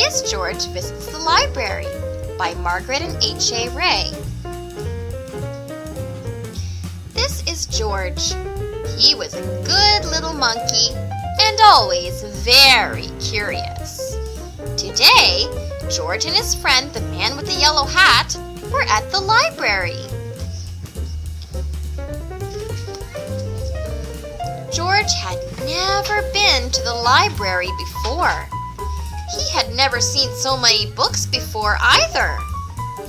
Curious George Visits the Library by Margaret and H.A. Ray. This is George. He was a good little monkey and always very curious. Today, George and his friend, the man with the yellow hat, were at the library. George had never been to the library before. He had never seen so many books before either.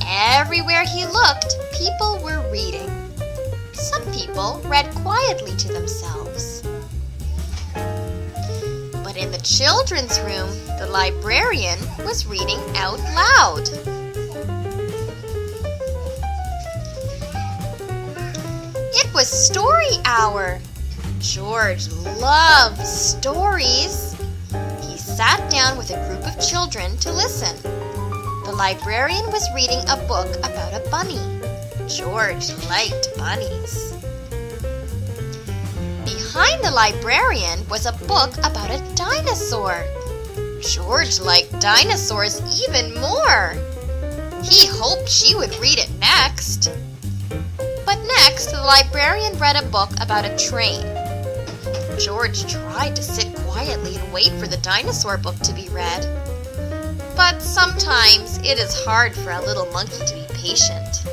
Everywhere he looked, people were reading. Some people read quietly to themselves. But in the children's room, the librarian was reading out loud. It was story hour. George loved stories. He sat down with a group of children to listen. The librarian was reading a book about a bunny. George liked bunnies. Behind the librarian was a book about a dinosaur. George liked dinosaurs even more. He hoped she would read it next. But next, the librarian read a book about a train. George tried to sit quietly and wait for the dinosaur book to be read. But sometimes it is hard for a little monkey to be patient.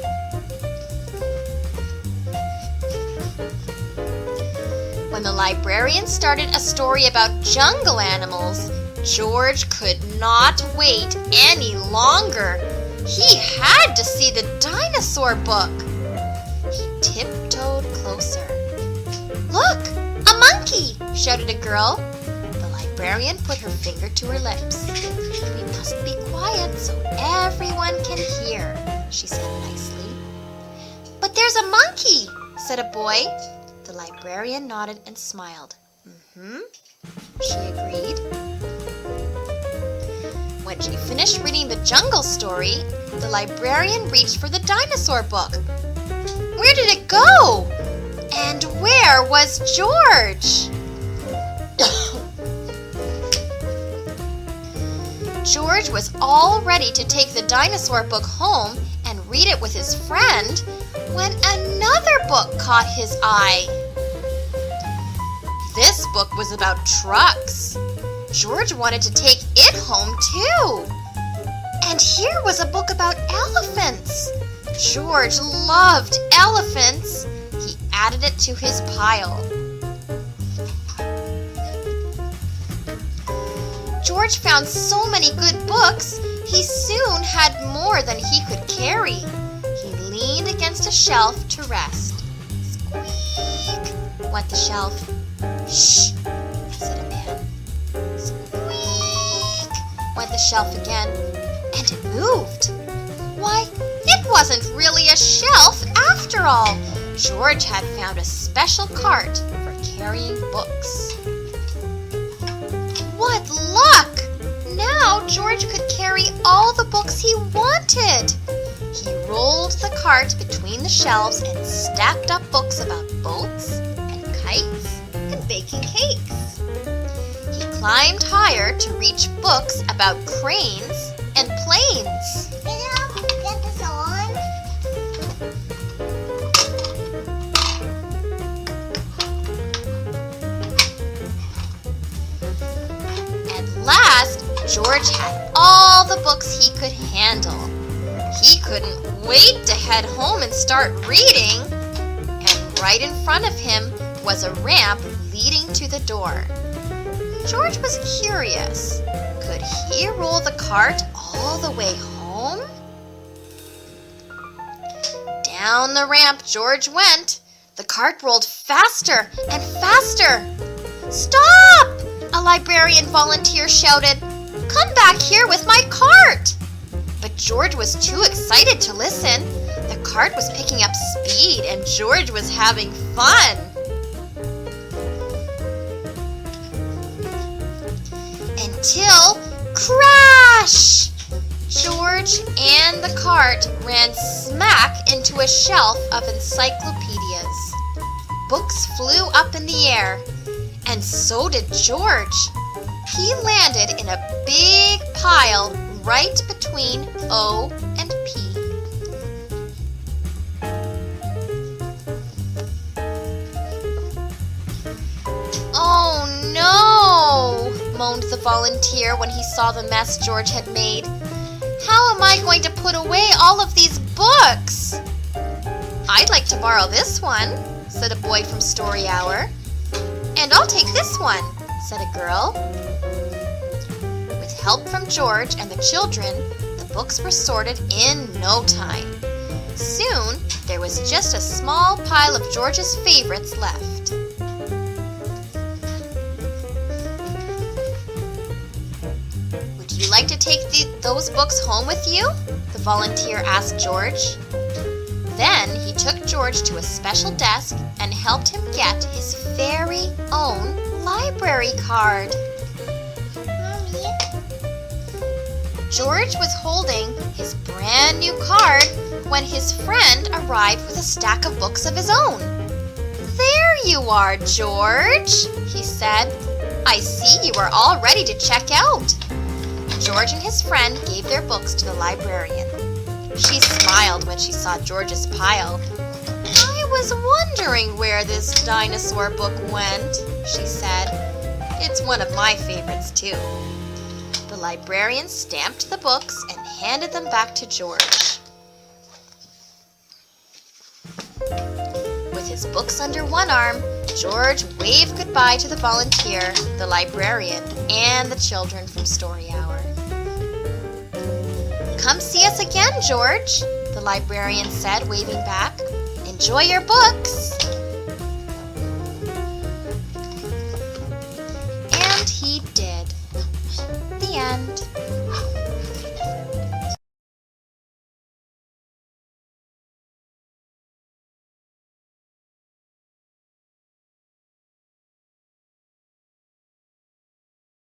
When the librarian started a story about jungle animals, George could not wait any longer. He had to see the dinosaur book. He tiptoed closer. "Look! A monkey!" shouted a girl. The librarian put her finger to her lips. "We must be quiet so everyone can hear," she said nicely. "But there's a monkey," said a boy. The librarian nodded and smiled. She agreed. When she finished reading the jungle story, the librarian reached for the dinosaur book. Where did it go? And where was George? George was all ready to take the dinosaur book home and read it with his friend when another book caught his eye. This book was about trucks. George wanted to take it home too. And here was a book about elephants. George loved elephants. He added it to his pile. George found so many good books, he soon had more than he could carry. He leaned against a shelf to rest. Squeak, went the shelf. Shh, said a man. Squeak, went the shelf again, and it moved. Why, it wasn't really a shelf after all. George had found a special cart for carrying books. What luck! Now George could carry all the books he wanted. He rolled the cart between the shelves and stacked up books about boats and kites and baking cakes. He climbed higher to reach books about cranes and planes. Get this on. At last, George had all the books he could handle. He couldn't wait to head home and start reading. And right in front of him was a ramp leading to the door. George was curious. Could he roll the cart all the way home? Down the ramp George went. The cart rolled faster and faster. "Stop!" a librarian volunteer shouted. "Come back here with my cart!" But George was too excited to listen. The cart was picking up speed and George was having fun. Until crash! George and the cart ran smack into a shelf of encyclopedias. Books flew up in the air, and so did George. He landed in a big pile pile right between O and P. "Oh no," moaned the volunteer when he saw the mess George had made. "How am I going to put away all of these books?" "I'd like to borrow this one," said a boy from Story Hour. "And I'll take this one," said a girl. With help from George and the children, the books were sorted in no time. Soon, there was just a small pile of George's favorites left. "Would you like to take those books home with you?" the volunteer asked George. Then he took George to a special desk and helped him get his very own library card. Mommy, George was holding his brand new card when his friend arrived with a stack of books of his own. "There you are, George," he said. "I see you are all ready to check out." George and his friend gave their books to the librarian. She smiled when she saw George's pile. "I was wondering where this dinosaur book went," she said. "It's one of my favorites, too." The librarian stamped the books and handed them back to George. With his books under one arm, George waved goodbye to the volunteer, the librarian, and the children from Story Hour. "Come see us again, George," the librarian said, waving back. "Enjoy your books."